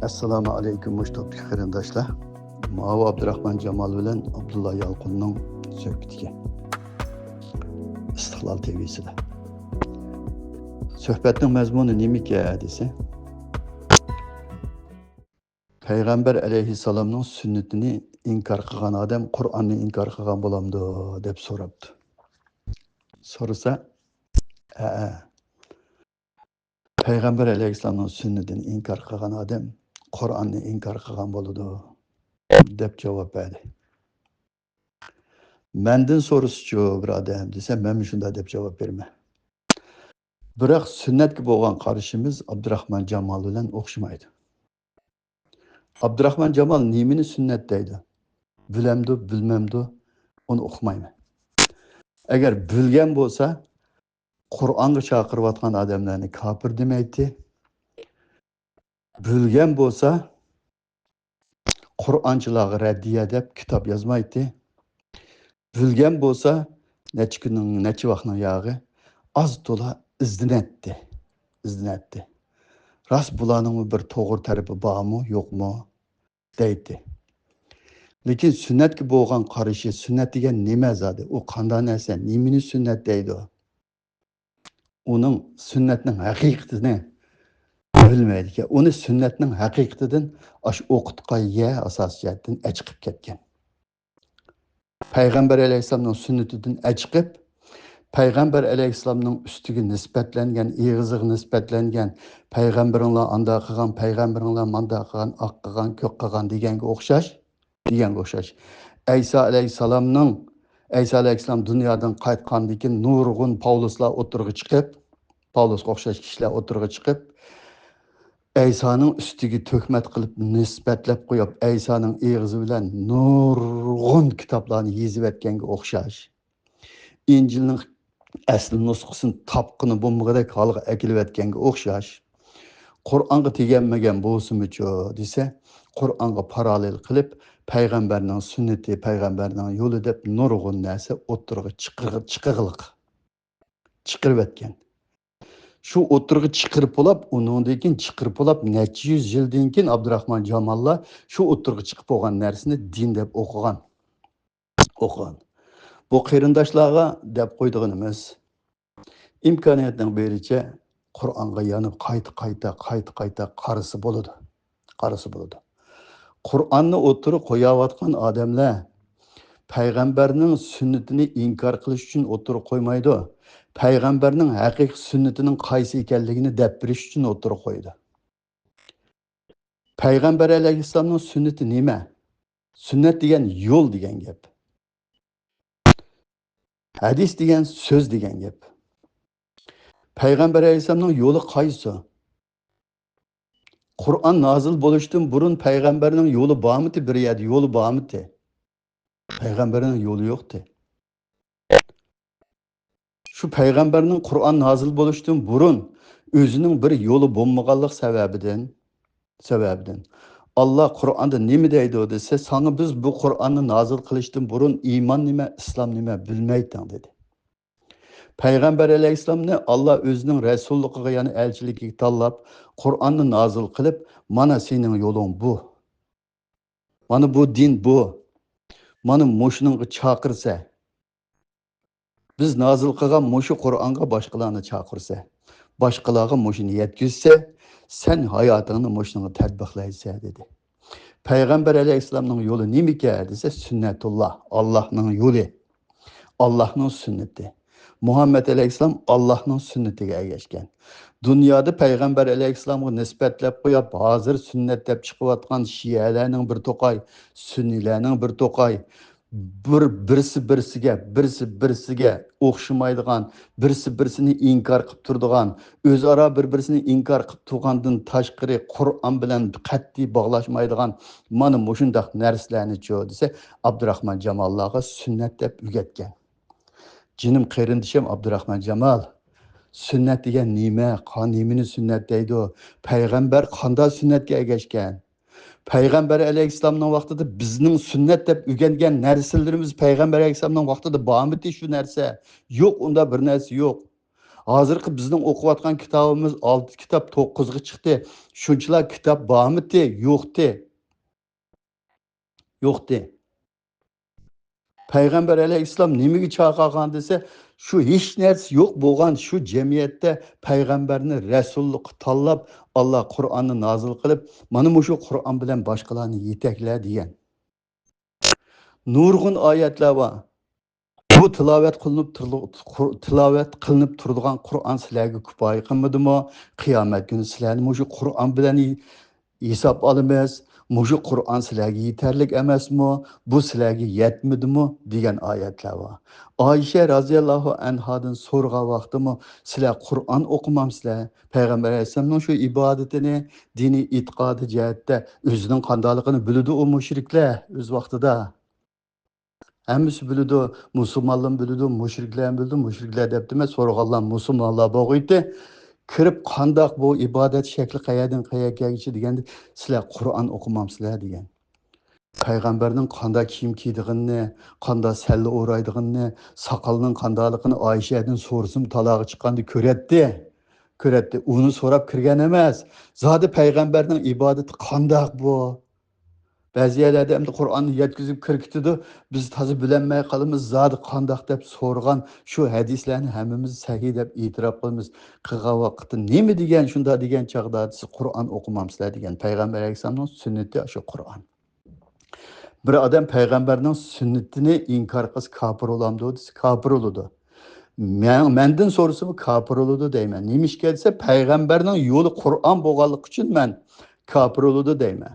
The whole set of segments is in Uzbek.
Assalomu alaykum mushtoqli qarindoshlar. Mavo Abdurahmon Jamol bilan Abdulla Yalqunning suhbatiga. Istiqlol TV'sida. Suhbatning mazmuni nima desa, Payg'ambar alayhissalomning sunnatini inkor qilgan odam Qur'onni inkor qilgan bo'lamdi deb so'rabdi. So'rasa, Payg'ambar alayhissalomning sunnatini inkor qilgan odam Qur'onni inkor qilgan bo'ladi deb javob berdi. Mendan so'rasichu bir odam desa, men shunday deb javob berman. Biroq sunnatga bo'lgan qarashimiz Abdurahmon Jamol bilan o'xshamaydi. Abdurahmon Jamol nimani sunnat deydi? Bilamdi, bilmamdi, uni o'qimayman. Agar bilgan bo'lsa, Qur'onga chaqirayotgan odamlarni kofir demaydi. Bilgan bo'lsa, Qur'onchilarga raddiya deb kitob yozmaydi. Bilgan bo'lsa, necha kunning, necha vaqtning yog'i az to'la izlanatdi. Rast bularning bir to'g'ri tarafi bormi, yo'qmi deydi. Lekin sunnatga bo'lgan qarashi, sunnat degan nima zodi? U qanday narsa? Nimani sunnat deydi? Uning sunnatning haqiqatini bilmaydi ekan. Uni sunnatning haqiqatidan ash o'qitqanga asosiyatdan chiqib ketgan. Payg'ambar alayhissalomning sunnatidan chiqib, Payg'ambar alayhissalomning ustiga nisbatlangan, eg'iziga nisbatlangan, payg'ambaringlar anda qilgan, payg'ambaringlar manda qilgan, oq qilgan, ko'k qilgan deganga o'xshash. Ayso alayhissalom dunyodan qaytgandan keyin nurg'un Pavluslar o'tirg'i chiqib, Pavlusga o'xshash kishilar o'tirg'i chiqib, Aysoning ustiga tuhmat qilib nisbatlab qo'yib, Aysoning eg'izi bilan nurg'un kitoblarni yezib etganga o'xshash. Injilning asl nusxasini topqini bo'lmag'idek holga akilib etganga o'xshash. Qur'onga teganmagan bo'lsimichu desa, Qur'onga parallel qilib, payg'ambarning sunnati, payg'ambarning yo'li deb nurg'un narsa o'tirg'i chiqirib etgan. Shu o'tirg'i chiqirib bo'lib, uningdan keyin chiqirib bo'lib, necha yuz yildan keyin Abdurahmon Jamollar shu o'tirg'i chiqib bo'lgan narsani din deb o'qigan. Bu qarindoshlarga deb qo'ydig'imiz imkoniyatning bericha Qur'onga yanib qayta qarisi bo'ladi. Qur'onni o'tirib qo'yayotgan odamlar payg'ambarning sunnatini inkor qilish uchun o'tirib qo'ymaydi. Payg'ambarning haqiqiy sunnatining qaysi ekanligini deb berish uchun o'tirib qo'ydi. Payg'ambar alayhissalomning sunnati nima? Sunnat degan yo'l degan gap. Hadis degan so'z degan gap. Payg'ambar alayhissalomning yo'li qaysi? Qur'on nozil bo'lishdan burun payg'ambarning yo'li bormidi? Bir yerda yo'li bormidi? Payg'ambarning yo'li yo'qdi. Shu payg'ambarning Qur'on nozil bo'lishdan burun o'zining bir yo'li bo'lmaganlik sababidan Allah Qur'onda nima deydi desa, sana biz bu Qur'onni nozil qilishdan burun iymon nima, islom nima bilmaysan dedi. Payg'ambar alayhissalomni Allah o'zining rasulligiga, ya'ni elchiligiga tanlab, Qur'onni nozil qilib, mana sening yo'ling bu. Mana bu din bu. Mana mushuninga chaqirsa, biz nozil qilgan mushu Qur'onga boshqalarni chaqirsa, boshqalarga mushuni yetkazsa, sen hayotingni mushunga tatbiqlaysan dedi. Payg'ambar alayhissalomning yo'li nima desa, sunnatulloh, Allohning yo'li, Allohning sunnati. Muhammad alayhissalom Allohning sunnatiga ergashgan. Dunyoda payg'ambar alayhissalomga nisbatlab qo'yib, hozir sunnat deb chiqayotgan shiyalarning bir to'qay, sunniylarning bir to'qay, birisi-birsiga o'xshamaydigan, birisi-birsini inkor qilib turadigan, o'zaro bir-birini inkor qilib turgandan tashqari Qur'on bilan qat'iy bog'lashmaydigan mana mushundaq narsalarni-chu desa, Abdurahmon Jamollarga sunnat deb o'rgatgan. Jinim qarindishim Abdurahmon Jamol, sunnat degan nima? Nimani sunnat deydi? Payg'ambar qanday sunnatga ergashgan? Payg'ambar alayhissalomning vaqtida bizning sunnat deb o'rgangan narsalarimiz payg'ambar alayhissalomning vaqtida bormidi shu narsa? Yo'q, unda bir narsa yo'q. Hozirgi bizning o'qiyotgan kitobimiz 6 kitob 9 ga chiqdi. Shunchalar kitob bormidi? Yo'qdi. Yo'qdi. Payg'ambar alayhissalom nimaga chaqirgan desa, shu hech narsa yo'q bo'lgan shu jamiyatda payg'ambarni rasullikqa tanlab, Alloh Qur'onni nozil qilib, mana shu Qur'on bilan boshqalarni yetakla degan. Nurg'un oyatlar bor. Bu tilovat qilinib turadigan Qur'on sizlarga kifoya qilmadimi? Qiyomat kuni sizlarni shu Qur'on bilan hisob olamiz. Mushu Qur'on sizlarga yetarlik emasmi? Bu sizlarga yetmadimi degan oyatlar bor. Oysha roziyallohu anhodan so'rgan vaqtimi sizlar Qur'on o'qimamsizlar? Payg'ambar alayhisolamning shu ibodatini, diniy e'tiqodi jihatda o'zining qandoligini biladi u mushriklar o'z vaqtida. Hammasi biladi, musulmonlar biladi, mushriklar biladi, mushriklar deb demay so'rag'anlar musulmonlar bo'lg'iydi. Kirib qandoq bu ibodat shakli qayerdan qayergacha deganda sizlar Qur'on o'qimamsizlar degan. Payg'ambarning qanday kiyim kiydiganini, qanday salla o'raydiganini, soqolining qandoqligini Oyshadan so'rsim talog'i chiqqanda ko'ratdi. Uni so'rab kirgan emas. Zodi payg'ambarning ibodati qandoq bu? Ba'zi yerlarda endi Qur'onni yetkazib kirgitdi, biz toza bilinmay qolamiz, zodi qandoq deb so'rgan shu hadislarni hammamiz sahih deb e'tirof qilamiz. Qilgan vaqtda nima degan, shunda degan chaqda siz Qur'on o'qimamsizlar degan. Payg'ambar alayhisolamning sunnati shu Qur'on. Bir odam payg'ambarning sunnatini inkor qilsa kofir bo'lamdi, desa kofir bo'ladi. Mendan so'rasa kofir bo'ladi deyman. Nimishga desa payg'ambarning yo'li Qur'on bo'lganligi uchun men kofir bo'ladi deyman.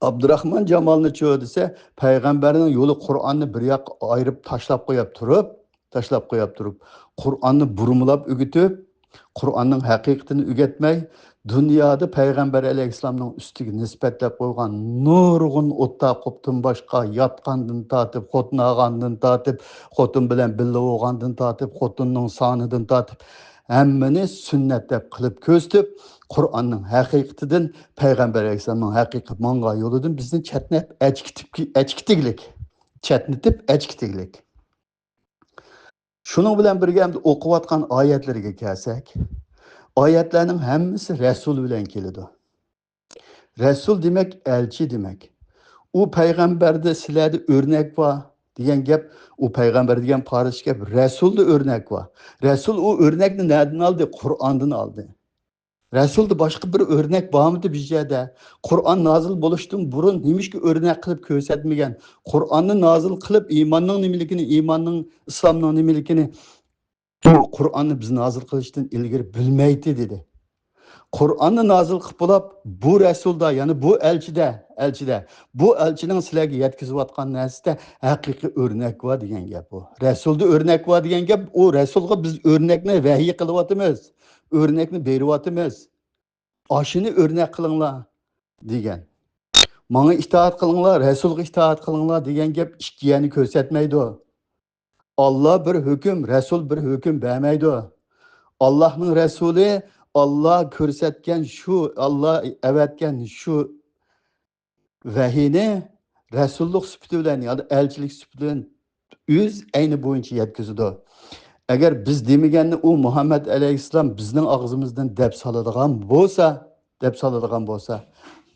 Abdurrahman Jamolni cho'y desa, payg'ambarning yo'li Qur'onni bir yoqqa ayirib tashlab qo'yib turib, Qur'onni burumlab o'gitib, Qur'onning haqiqatini o'rgatmay, dunyoda payg'ambar alayhissalomning ustiga nisbatlab qo'ygan nurg'un o'tda qopdan boshqa yotgandan tortib, xotnagandan tortib, xotin bilan birga bo'lgandan tortib, xotinning sonidan tortib hammani sunnat deb qilib ko'rsatib, Qur'onning haqiqatidan, payg'ambar alayhissalomning haqiqat mango yo'lidan bizni chatnitib achkitiglik. Shuning bilan birga ham o'qiyotgan oyatlarga kelsak, oyatlarning hammasi rasul bilan keladi. Rasul demak elchi demak. U payg'ambarda sizlarda o'rnak bor degan gap, u payg'ambar degan faris gap, rasulda o'rnak bor. Rasul u o'rnakni nereden oldi? Qur'ondan oldi. Rasulda boshqa bir o'rnak bormidi bu yerda? Qur'on nozil bo'lishdan burun nimishki o'rnak qilib ko'rsatmagan? Qur'onni nozil qilib iymonning nimaligini, iymonning islomning nimaligini Qur'onni biz nozil qilishdan ilgari bilmaydi dedi. Qur'onni nozil qilib bo'lib, bu rasulda, ya'ni bu elchida, bu elchining sizlarga yetkazayotgan narsada haqiqiy o'rnak bor degan gap bu. Rasulda o'rnak bor degan gap, u rasulga biz o'rnakni vahiy qilyapmiz. O'rnakni beryapmiz. Oshini o'rnak qilinglar degan. Menga itoat qilinglar, rasulga itoat qilinglar degan gap ikki yani ko'rsatmaydi. Alloh bir hukm, rasul bir hukm bermaydi. Allohning rasuli Allah ko'rsatgan shu, Allah avatgan shu vahiyni rasullik sifati bilan, ya'ni elchilik sifati bilan o'z ayni bo'yicha yetkazadi. Agar biz demaganni u Muhammad alayhissalom bizning og'zimizdan deb soladigan bo'lsa,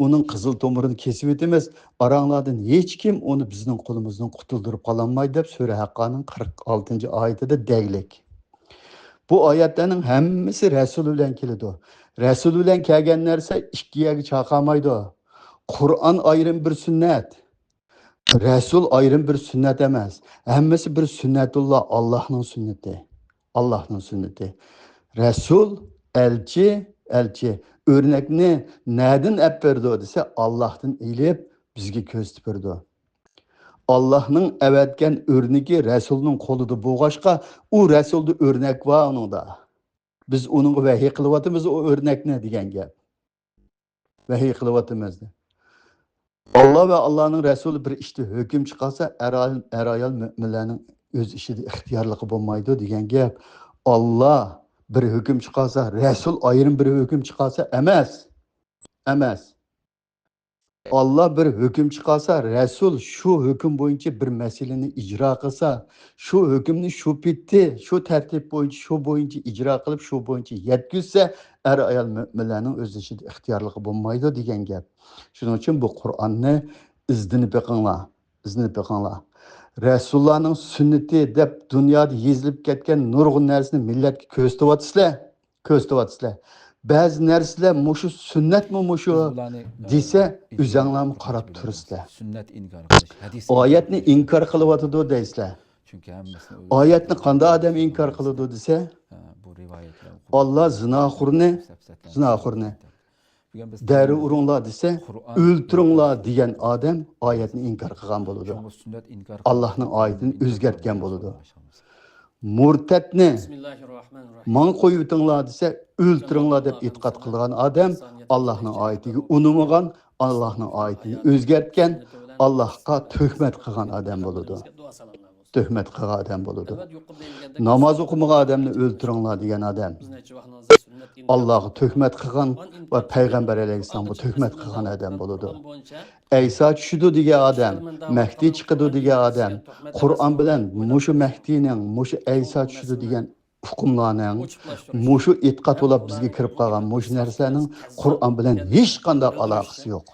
uning qizil tomirini kesib o'tamiz. Aranglardan hech kim uni bizning qo'limizdan qutuldirib qololmaydi deb Sura Haqqoning 46-oyatida deglik. Bu oyatlarning hammasi rasul bilan keladi. Rasul bilan kelgan narsa ikkiga chaqamaydi. Qur'on ayrim bir sunnat. Rasul ayrim bir sunnat emas. Hammasi bir sunnatulloh, Allohning sunnati. Allohning sunnati. Rasul elchi o'rnakni nereden olib berdi desa, Allohdan ilib bizga ko'rsatib berdi. Allah'ның əvətgən örnəki Rəsulun qolunda boğaşqa, o Rəsulda örnək var onunda. Biz onun vəhiy qılıvatımız o örnək nə deyən gəl? Vəhiy qılıvatımızdır. Allah və Allah'ın Rəsulü bir işdə hökm çıxarsa, ər-ayal müminlərin öz işidə ixtiyarlığı olmaydı deyən gəl. Allah bir hökm çıxarsa, Rəsul ayrım bir hökm çıxarsa, emas. Allah bir hüküm çıkarsa, Resul şu hüküm boyunca bir meseleni icra kılsa, şu hükümünü şu bitti, şu tertip boyunca, şu boyunca icra kılıp, şu boyunca yetkizse, er ayol müminlarning o'z ichida ixtiyorligi bo'lmaydi degan gap. Shuning uchun bu Qur'onni izlanib beqinglar, izlanib beqinglar. Rasulullohning sunnati deb dunyoda yezilib ketgan nurg'un narsani millatga ko'rsatyapsizlar, ko'rsatyapsizlar. Ba'zi narsalar mushu sunnatmi mushu desa, o'zinglarni qarab turibsizlar. Sunnat inkor qilish, hadis Oyatni inkor qilyotidi deysizlar. Chunki hammasini Oyatni qanday odam inkor qiladi desa, bu rivoyatlar Allah zinoxurni deri uringlar desa, o'ltiringlar degan odam oyatni inkor qilgan bo'ladi. sunnat inkor Allohning oyatini o'zgartgan bo'ladi. Murtadni man qo'yutinglar desa, o'ltiringlar deb e'tiqod qilgan odam Allohning oyatiga unamagan, Allohning oyatini o'zgartgan, Allohga tuhmat qilgan odam bo'ladi. Tuhmat qilgan odam bo'ladi. Namoz o'qimagan odamni o'ltiringlar degan odam Allohga tuhmat qilgan va payg'ambar alayhissalom bu tuhmat qilgan odam bo'ladi. Ayso tushdi degan odam, Mahdi chiqdi degan odam, Qur'on bilan mushu Mahdining, mushu Ayso tushdi degan hukmlarning, mushu e'tiqod bo'lib bizga kirib qolgan mushu narsaning Qur'on bilan hech qanday aloqasi yo'q.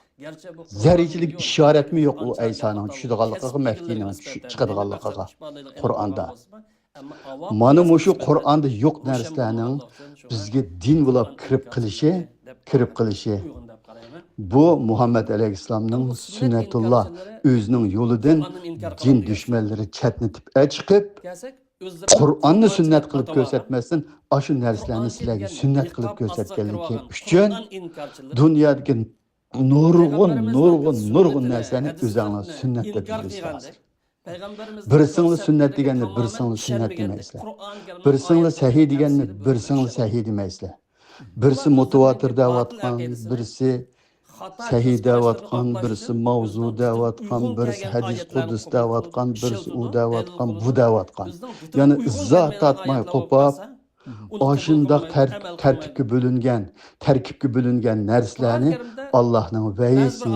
Zarichilik ishoratmi yo'q u Aysoning tushadiganligiga, Mahdining chiqadiganligiga Qur'onda. Mana mushu Qur'onda yo'q narsalarning bizga din bo'lib kirib qilishi bu Muhammad alayhissalomning sunnatulloh o'zining yo'lidan din dushmanlari chatnitib chiqib Qur'onni sunnat qilib ko'rsatmasdan shu narsalarni sizlarga sunnat qilib ko'rsatganligi uchun dunyodagi nurg'un narsani o'zinglar sunnat deb bilasizlar. Birsingli sunnat deganni birsingli sunnat demaysizlar. Birsingli sahih deganni birsingli sahih demaysizlar. Birsi mutawatir da'vatgan, birsi sahih da'vatgan, birsi mavzu da'vatgan, birsi hadis qudus da'vatgan, birsi u da'vatgan, bu da'vatgan. Ya'ni izoh tatmay qo'pab oshundoq tarkibga bo'lingan narsalarni Allohning vahiysi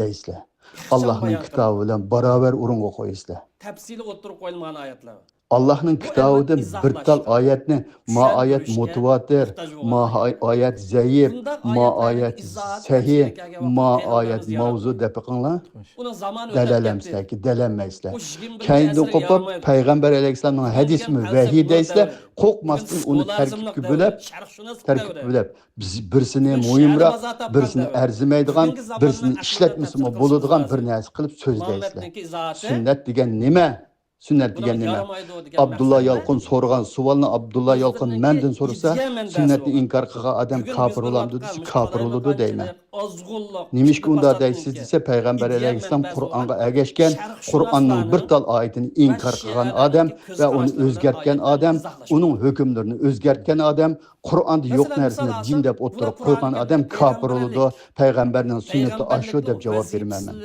deysizlar. Allohning kitobi bilan barobar o'ringa qo'yasizlar. Tafsili o'tirib qo'yilgan oyatlar. Allohning kitobidan bir tal oyatni ma oyat mutawatir, ma oyat zaif, ma oyat sahih, ma oyat mavzu deb qilinglar. Dalalamsizlar, dalanmaysizlar. Keyindan qo'pib payg'ambar alayhissalomning hadismi vahiy deysizlar, qo'rqmasdan uni tarkibga bo'lib, biz birsini muhimroq, birsini arzimaydigan, birsini ishlatmasimi bo'ladigan bir narsa qilib so'zlaysizlar. Sunnat degan nima? Sunnat degan nima? Abdullah Yalqin so'ragan savolni Abdullah Yalqin mendan so'rasa, sunnatni inkor qilgan odam kofir bo'lamdi desa, kofir bo'ladi deyman. Nimishki unda deysiz desa, payg'ambar alayhissalom Qur'onga agashgan, Qur'onning bir tal oyatini inkor qilgan odam va uni o'zgartgan odam, uning hukmlarini o'zgartgan odam, Qur'onda yo'q narsani din deb o'tirib qo'ygan odam kofir bo'ladi, payg'ambarning sunnati ashu deb javob bermayman.